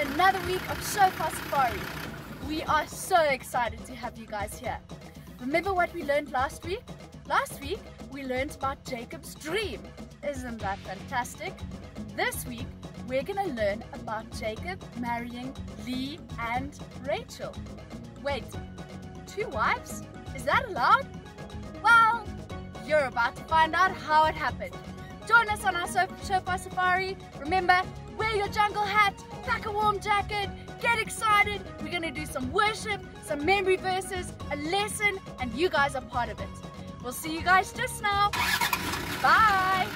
another week of Shofar Safari. We are so excited to have you guys here. Remember what we learned last week? Last week we learned about Jacob's dream. Isn't that fantastic? This week we're going to learn about Jacob marrying Leah and Rachel. Wait, 2 wives? Is that allowed? Well, you're about to find out how it happened. Join us on our Shofar Safari. Remember, wear your jungle hat, pack a warm jacket, get excited. We're going to do some worship, some memory verses, a lesson, and you guys are part of it. We'll see you guys just now. Bye.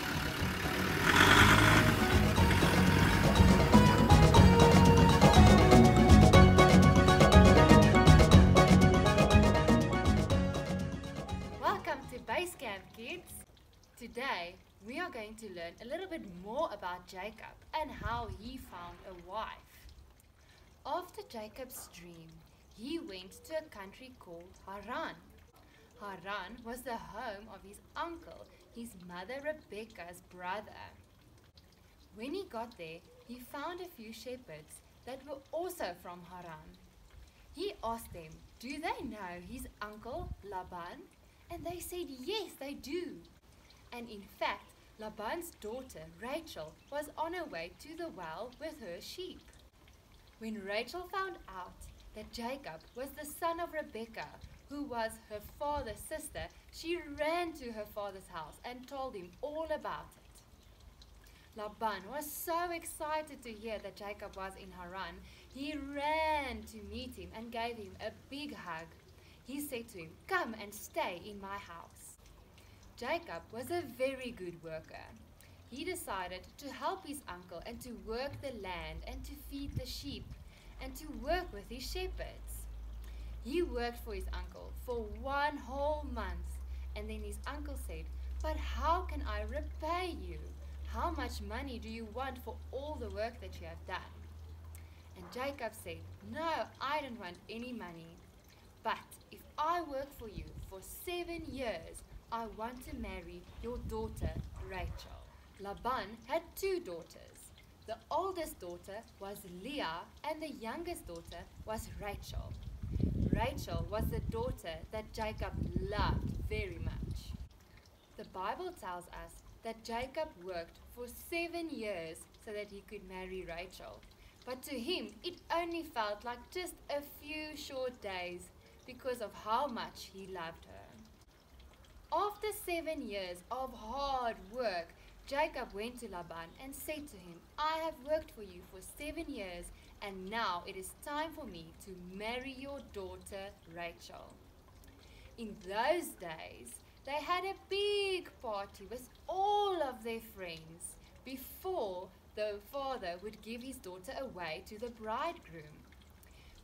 Welcome to Base Camp, kids. Today, we are going to learn a little bit more about Jacob and how he found a wife. After Jacob's dream, he went to a country called Haran. Haran was the home of his uncle, his mother Rebecca's brother. When he got there, he found a few shepherds that were also from Haran. He asked them, do they know his uncle Laban? And they said yes, they do. And in fact, Laban's daughter, Rachel, was on her way to the well with her sheep. When Rachel found out that Jacob was the son of Rebekah, who was her father's sister, she ran to her father's house and told him all about it. Laban was so excited to hear that Jacob was in Haran, he ran to meet him and gave him a big hug. He said to him, "Come and stay in my house." Jacob was a very good worker. He decided to help his uncle and to work the land and to feed the sheep and to work with his shepherds. He worked for his uncle for 1 whole month, and then his uncle said, "But how can I repay you? How much money do you want for all the work that you have done?" And Jacob said, "No, I don't want any money. But if I work for you for 7 years, I want to marry your daughter, Rachel." Laban had 2 daughters. The oldest daughter was Leah and the youngest daughter was Rachel. Rachel was the daughter that Jacob loved very much. The Bible tells us that Jacob worked for 7 years so that he could marry Rachel. But to him, it only felt like just a few short days because of how much he loved her. After 7 years of hard work, Jacob went to Laban and said to him, "I have worked for you for 7 years, and now it is time for me to marry your daughter Rachel." In those days, they had a big party with all of their friends before the father would give his daughter away to the bridegroom.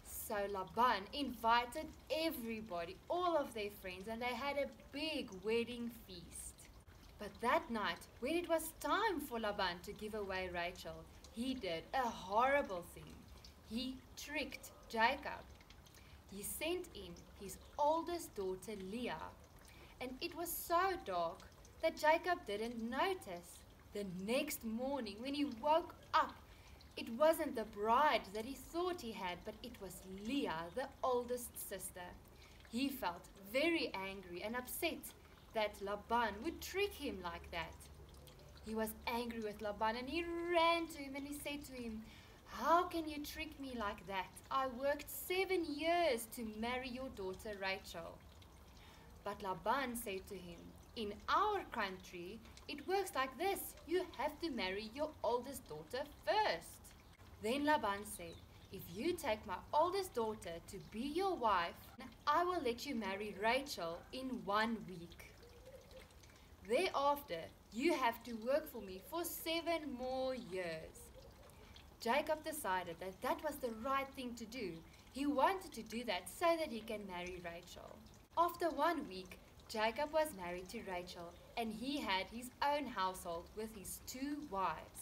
So Laban invited everybody, all of their friends, and they had a big wedding feast. But that night, when it was time for Laban to give away Rachel, he did a horrible thing. He tricked Jacob. He sent in his oldest daughter Leah, and it was so dark that Jacob didn't notice. The next morning, when he woke up, it wasn't the bride that he thought he had, but it was Leah, the oldest sister. He felt very angry and upset that Laban would trick him like that. He was angry with Laban and he ran to him and he said to him, "How can you trick me like that? I worked 7 years to marry your daughter Rachel." But Laban said to him, "In our country, it works like this. You have to marry your oldest daughter first." Then Laban said, "If you take my oldest daughter to be your wife, I will let you marry Rachel in 1 week. Thereafter, you have to work for me for 7 more years." Jacob decided that that was the right thing to do. He wanted to do that so that he can marry Rachel. After 1 week, Jacob was married to Rachel, and he had his own household with his 2 wives.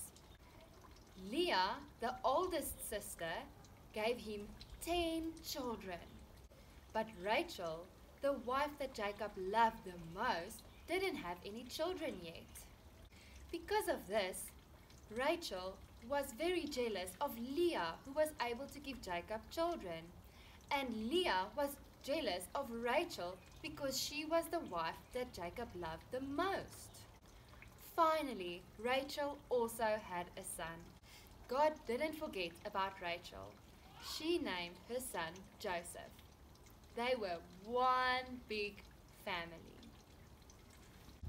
Leah, the oldest sister, gave him 10 children. But Rachel, the wife that Jacob loved the most, didn't have any children yet. Because of this, Rachel was very jealous of Leah, who was able to give Jacob children. And Leah was jealous of Rachel because she was the wife that Jacob loved the most. Finally, Rachel also had a son. God didn't forget about Rachel. She named her son Joseph. They were one big family.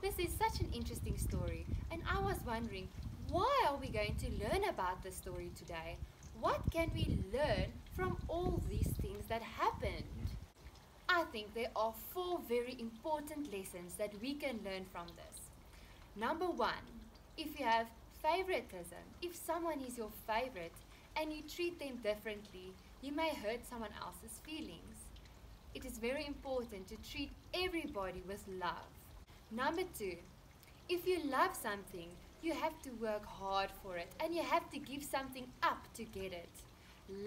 This is such an interesting story, and I was wondering, why are we going to learn about this story today? What can we learn from all these things that happened? I think there are 4 very important lessons that we can learn from this. Number 1, if you have favoritism, if someone is your favorite and you treat them differently, you may hurt someone else's feelings. It is very important to treat everybody with love. Number 2, if you love something, you have to work hard for it and you have to give something up to get it.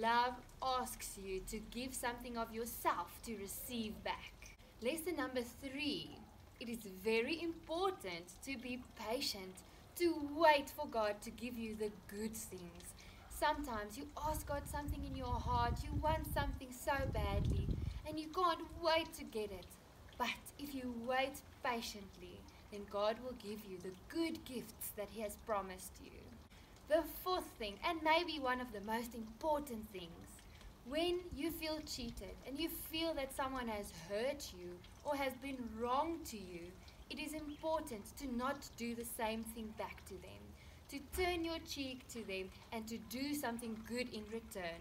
Love asks you to give something of yourself to receive back. Lesson number 3, it is very important to be patient, to wait for God to give you the good things. Sometimes you ask God something in your heart, you want something so badly, and you can't wait to get it. But if you wait patiently, then God will give you the good gifts that He has promised you. The 4th thing, and maybe one of the most important things, when you feel cheated and you feel that someone has hurt you or has been wrong to you, it is important to not do the same thing back to them, to turn your cheek to them and to do something good in return.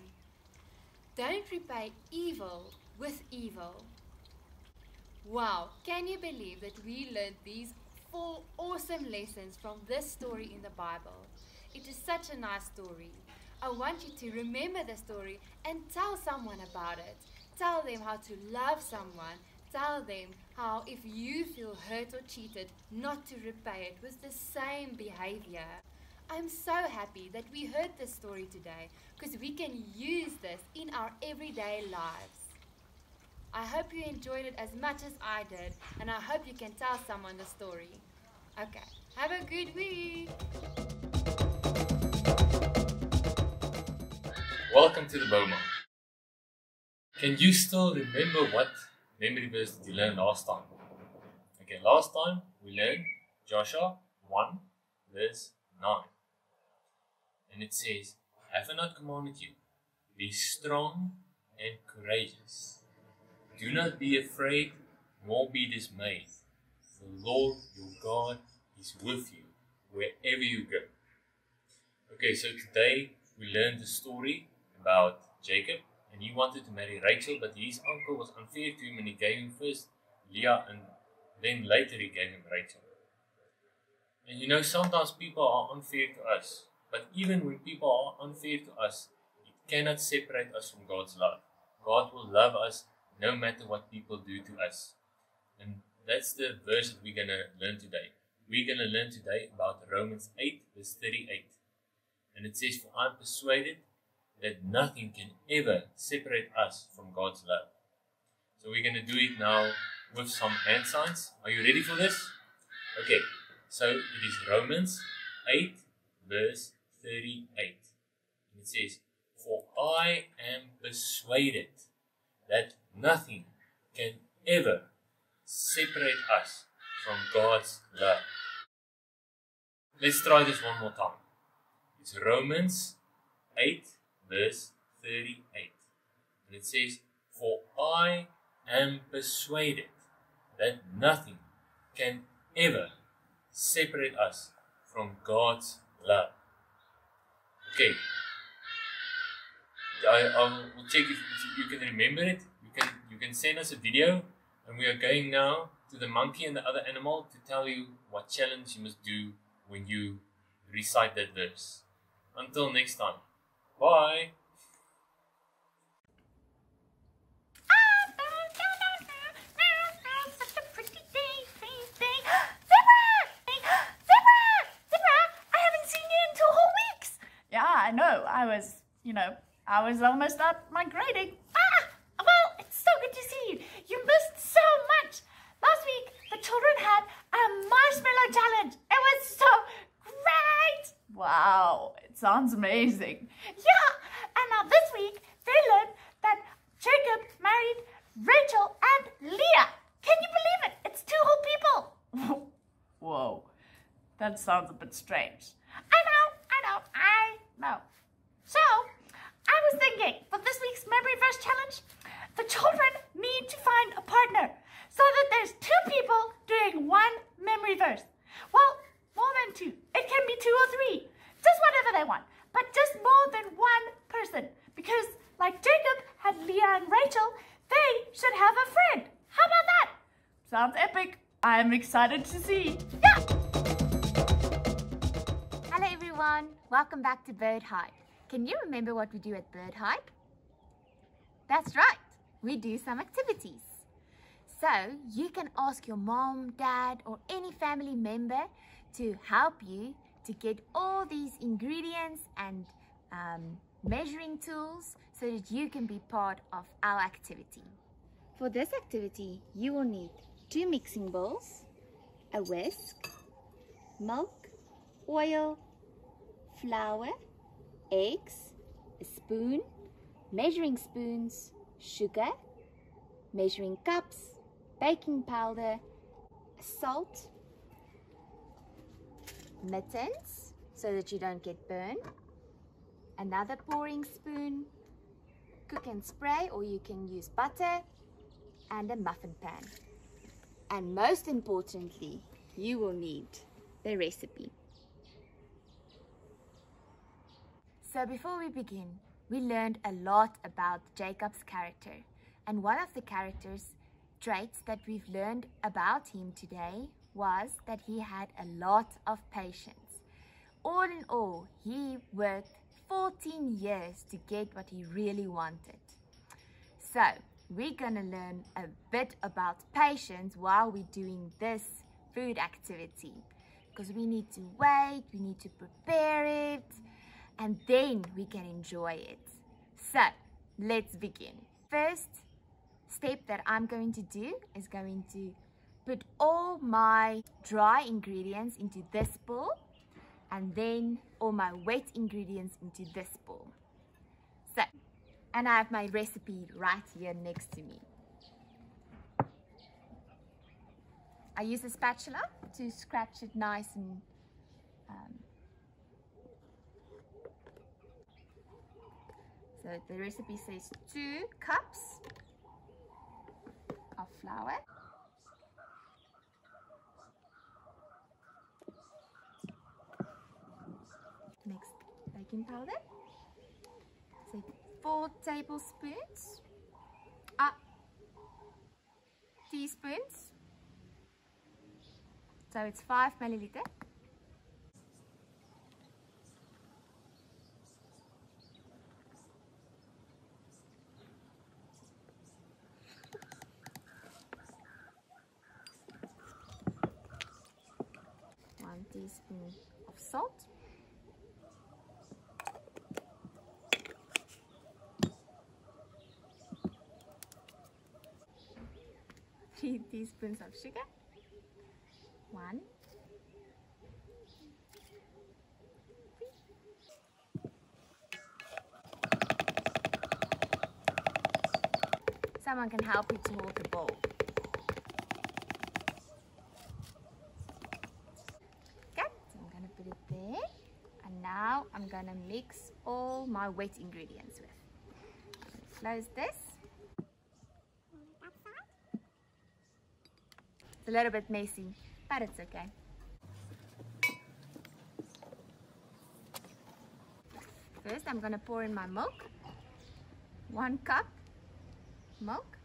Don't repay evil with evil. Wow, can you believe that we learned these 4 awesome lessons from this story in the Bible? It is such a nice story. I want you to remember the story and tell someone about it. Tell them how to love someone. Tell them how if you feel hurt or cheated, not to repay it with the same behavior. I'm so happy that we heard this story today because we can use this in our everyday lives. I hope you enjoyed it as much as I did, and I hope you can tell someone the story. Okay, have a good week! Welcome to the Boma. Can you still remember what memory verse did you learn last time? Okay, last time we learned Joshua 1 verse 9. And it says, "Have I not commanded you? Be strong and courageous. Do not be afraid, nor be dismayed. The Lord your God is with you wherever you go." Okay, so today we learned the story about Jacob, and he wanted to marry Rachel, but his uncle was unfair to him and he gave him first Leah and then later he gave him Rachel. And you know, sometimes people are unfair to us, but even when people are unfair to us, it cannot separate us from God's love. God will love us no matter what people do to us. And that's the verse that we're going to learn today. We're going to learn today about Romans 8 verse 38. And it says, "For I'm persuaded that nothing can ever separate us from God's love." So we're going to do it now with some hand signs. Are you ready for this? Okay, so it is Romans 8 verse 38. And it says, "For I am persuaded that nothing can ever separate us from God's love." Let's try this one more time. It's Romans 8 verse 38. And it says, "For I am persuaded that nothing can ever separate us from God's love." Okay. I will check if you can remember it. You can send us a video, and we are going now to the monkey and the other animal to tell you what challenge you must do when you recite that verse. Until next time. Bye. Such a pretty day. Zebra! I haven't seen you in 2 whole weeks. Yeah, I know. I was almost out migrating. Well, it's so good to see you. You missed so much. Last week, the children had a marshmallow challenge. It was so great. Wow, it's sounds amazing. Yeah, and now this week they learned that Jacob married Rachel and Leah. Can you believe it? It's 2 whole people. Whoa, that sounds a bit strange. I know. So, I was thinking for this week's Memory Verse Challenge, the children need to find a partner so that there's 2 people doing 1 memory verse. Well, more than 2. It can be 2 or 3. Just whatever they want. But just more than 1 person. Because like Jacob had Leah and Rachel, they should have a friend. How about that? Sounds epic. I'm excited to see. Yeah! Hello everyone, welcome back to Bird Hype. Can you remember what we do at Bird Hype? That's right, we do some activities. So you can ask your mom, dad or any family member to help you to get all these ingredients and measuring tools so that you can be part of our activity. For this activity, you will need 2 mixing bowls, a whisk, milk, oil, flour, eggs, a spoon, measuring spoons, sugar, measuring cups, baking powder, salt, mittens so that you don't get burned, another pouring spoon, cook and spray or you can use butter, and a muffin pan. And most importantly, you will need the recipe. So before we begin, we learned a lot about Jacob's character. And one of the character's traits that we've learned about him today was that he had a lot of patience. All in all, he worked 14 years to get what he really wanted. So we're gonna learn a bit about patience while we're doing this food activity, because we need to wait, we need to prepare it, and then we can enjoy it. So let's begin. First step that I'm going to do is going to put all my dry ingredients into this bowl and then all my wet ingredients into this bowl. So, and I have my recipe right here next to me. I use a spatula to scratch it nice and so the recipe says 2 cups of flour, next baking powder, so 4 tablespoons, teaspoons, so it's 5 milliliter. Teaspoon of salt, 3 teaspoons of sugar, 1, someone can help you to hold the bowl. Put it there, and now I'm gonna mix all my wet ingredients with. Close this. It's a little bit messy, but it's okay. First, I'm gonna pour in my milk. 1 cup milk.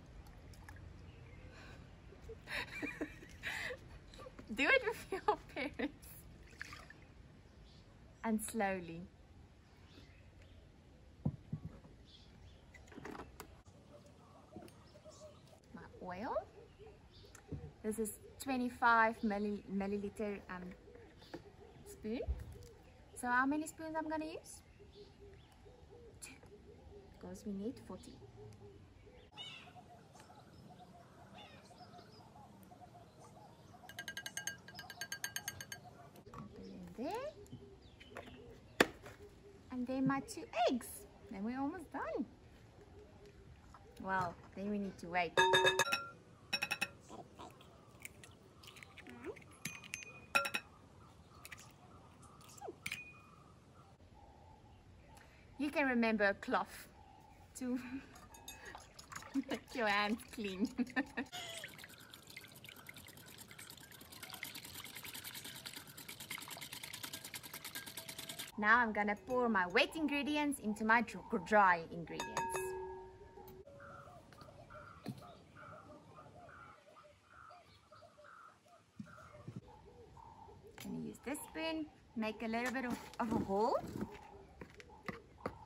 Do it with your parents. And slowly. My oil. This is 25 milliliter spoon. So how many spoons I'm going to use? 2. Because we need 40. Put it in there. there my 2 eggs. Then we're almost done. Well, then we need to wait. You can remember a cloth to make your hands clean. Now I'm gonna pour my wet ingredients into my dry ingredients. Gonna use this spoon, make a little bit of a hole,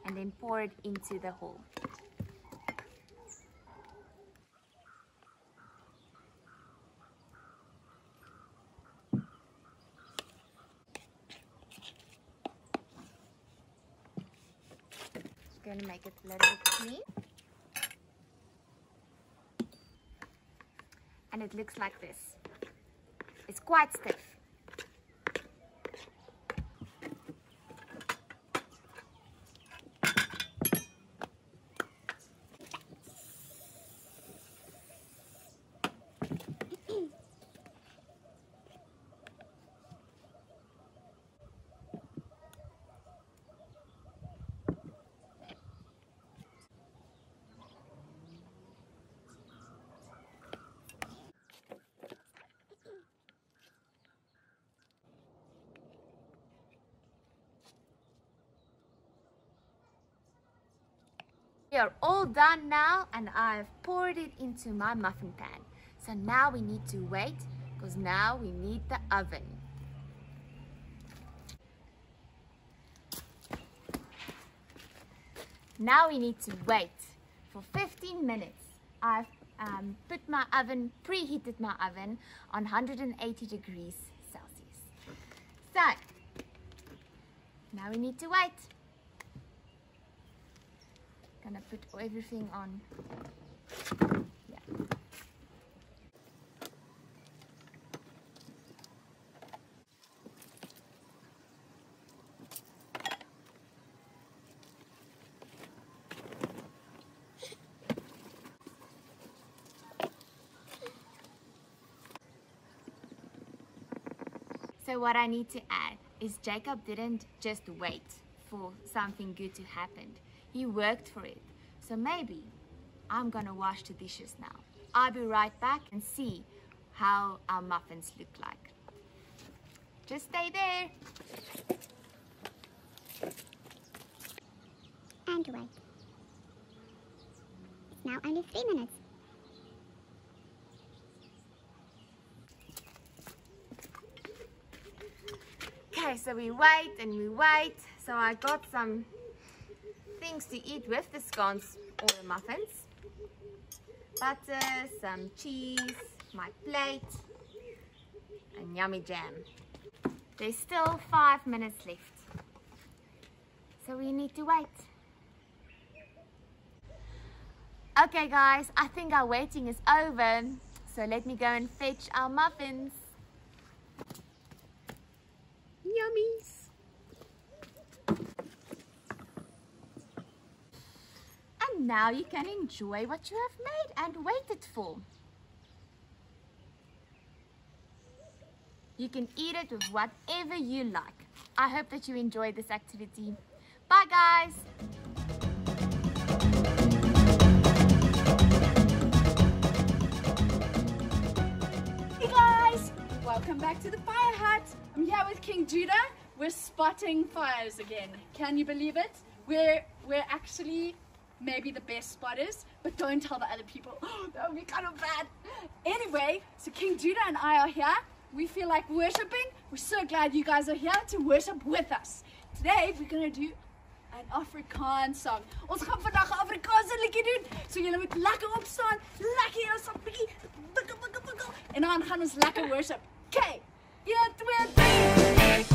and then pour it into the hole. Going to make it a little bit clean, and it looks like this. It's quite stiff. We are all done now, and I've poured it into my muffin pan. So now we need to wait, because now we need the oven. Now we need to wait for 15 minutes. I've preheated my oven on 180 degrees Celsius. So now we need to wait. Gonna put everything on. Yeah. So what I need to add is Jacob didn't just wait for something good to happen. He worked for it. So maybe I'm gonna wash the dishes now. I'll be right back and see how our muffins look like. Just stay there. And wait. It's now only 3 minutes. Okay, so we wait and we wait. So I got some things to eat with the scones or the muffins. Butter, some cheese, my plate, and yummy jam. There's still 5 minutes left, so we need to wait. Okay guys, I think our waiting is over, so let me go and fetch our muffins. Yummies! And now you can enjoy what you have made and waited for. You can eat it with whatever you like. I hope that you enjoyed this activity. Bye guys! Hey guys! Welcome back to the fire hut. I'm here with King Judah. We're spotting fires again. Can you believe it? We're actually maybe the best spotters, but don't tell the other people. Oh, that would be kind of bad. Anyway, so King Judah and I are here. We feel like worshiping. We're so glad you guys are here to worship with us. Today we're gonna do an Afrikaans song. Ons gaan vandag 'n Afrikaanse liedjie doen. So julle moet lekker opstaan, lekker jouself bietjie bukkel en dan gaan ons lekker worship. Okay. 1 2 3.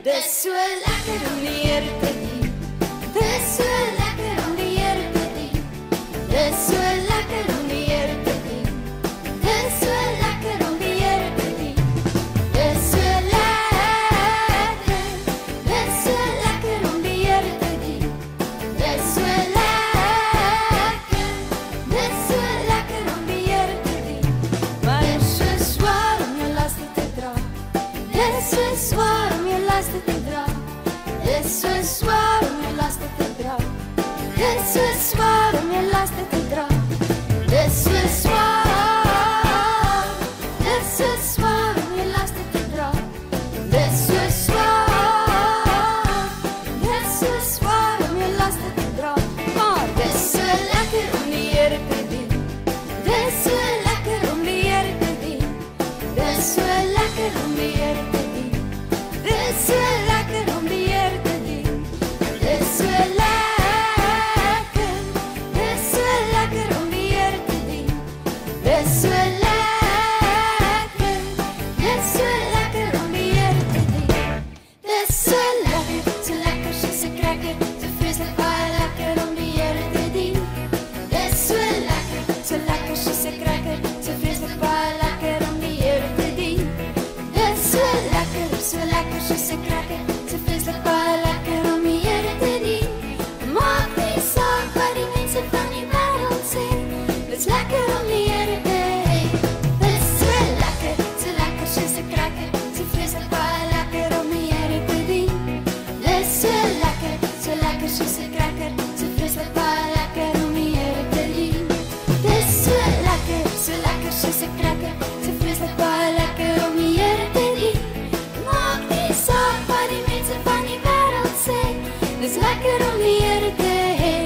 Dis so lekker om die Here te dien. Dis so lekker om die Here te dien. Dis so lekker om die Here te dien. Dis so lekker om die Here te dien. Dis so lekker. Dis so lekker. Dis so lekker om die Here te dien. Dis so lekker soos 'n cracker. So vreeslik baie lekker om die Here te dien. Dis so lekker soos 'n cracker. So vreeslik baie lekker om die Here te dien. Dis so lekker soos 'n cracker. So vreeslik baie lekker om die Here te dien. Maak nie saak wat die mense van die wêreld sê. Dis lekker om die Here te hê. Dis so lekker soos 'n cracker. So vreeslik baie lekker om die Here te dien. Dis so lekker soos 'n cracker. So vreeslik baie lekker om die Here te dien. Dis so lekker soos 'n cracker. So vreeslik baie lekker om die Here te dien. Maak nie saak wat die mense van die wêreld sê. Dis lekker om die Here te hê.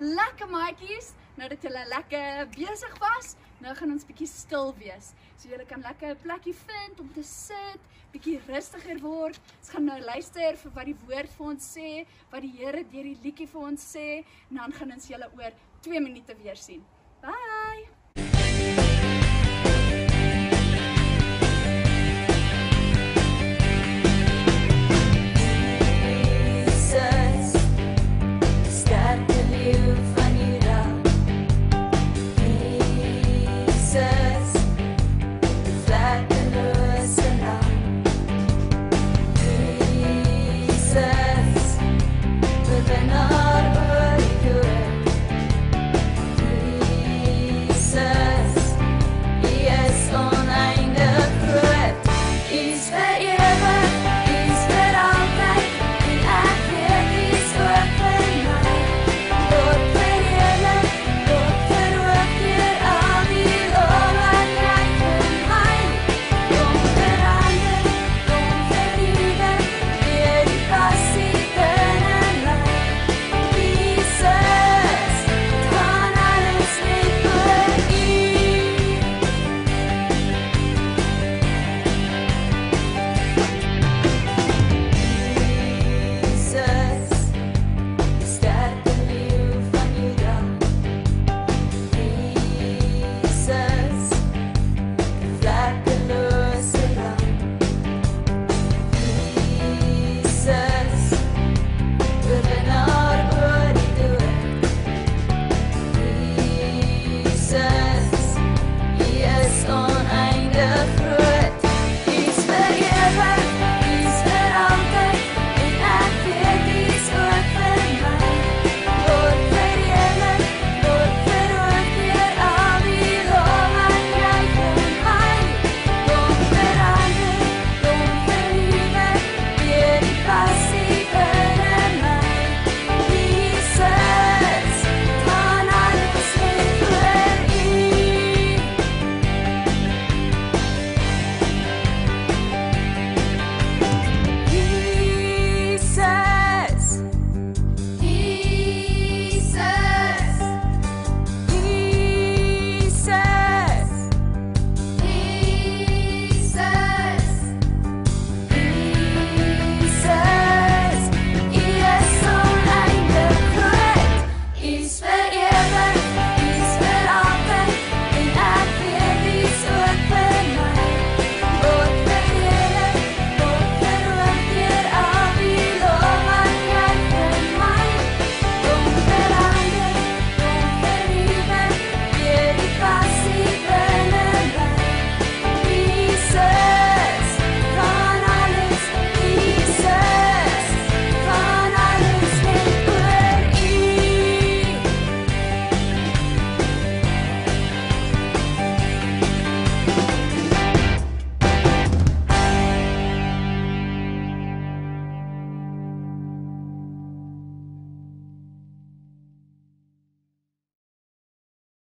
Lekker maatjies, nou dat julle lekker besig was, nou gaan ons bietjie stil wees. So julle kan lekker 'n plekkie vind om te sit, bietjie rustiger word. Ons gaan nou luister vir wat die woord vir ons sê, wat die Here deur die liedjie vir ons sê, en dan gaan ons julle oor 2 minute weer sien. Bye! Jesus, sterke leeu van Juda. Jesus, vlekkelose lam. Jesus, oorwinnaar oor die dood. Jesus, U is oneindig groot. U is vir ewig, U is vir altyd, en ek weet U is ook vir my. Word verheerlik, word verhoog deur al die lof wat jy vir my. Kom verander, kom vernuwe, deur die passie binne my. Jesus, het gaan alles net oor U. Jesus, die sterke leeu van Juda. Jesus, die vlekkelose lam. Jesus, oorwinnaar oor die dood. Jesus, U is oneindig groot. U is vir ewig, U is vir altyd, en ek weet U is ook vir my. Word verheerlik, word verhoog deur al die lof wat jy vir my. Kom verander, kom vernuwe, deur die passie binne my. Jesus, gaan alles net oor U. Jesus, Jesus, Jesus, Jesus, Jesus, U is oneindig groot. U is vir ewig, U is vir altyd, en ek weet U is ook vir my. Word verheerlik, word verhoog deur al die lof wat jy vir my. Kom verander, kom vernuwe, deur die passie binne my. Jesus, gaan alles, Jesus, gaan alles net oor U.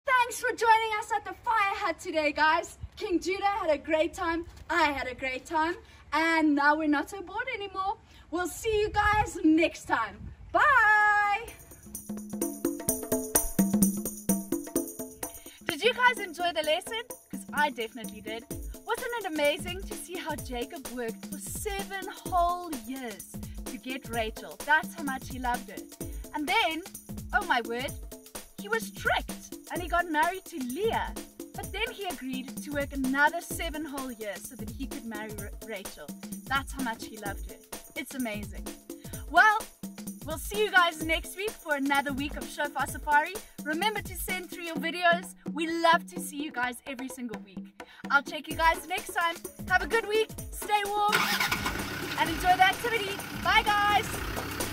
Thanks for joining us at the fire hut today, guys. King Judah had a great time. I had a great time. And now we're not so bored anymore. We'll see you guys next time. Bye! Did you guys enjoy the lesson? Because I definitely did. Wasn't it amazing to see how Jacob worked for 7 whole years to get Rachel. That's how much he loved her. And then, oh my word, he was tricked and he got married to Leah. But then he agreed to work another 7 whole years so that he could marry Rachel. That's how much he loved her. It's amazing. Well, we'll see you guys next week for another week of Shofar Safari. Remember to send through your videos. We love to see you guys every single week. I'll check you guys next time. Have a good week. Stay warm and enjoy the activity. Bye guys.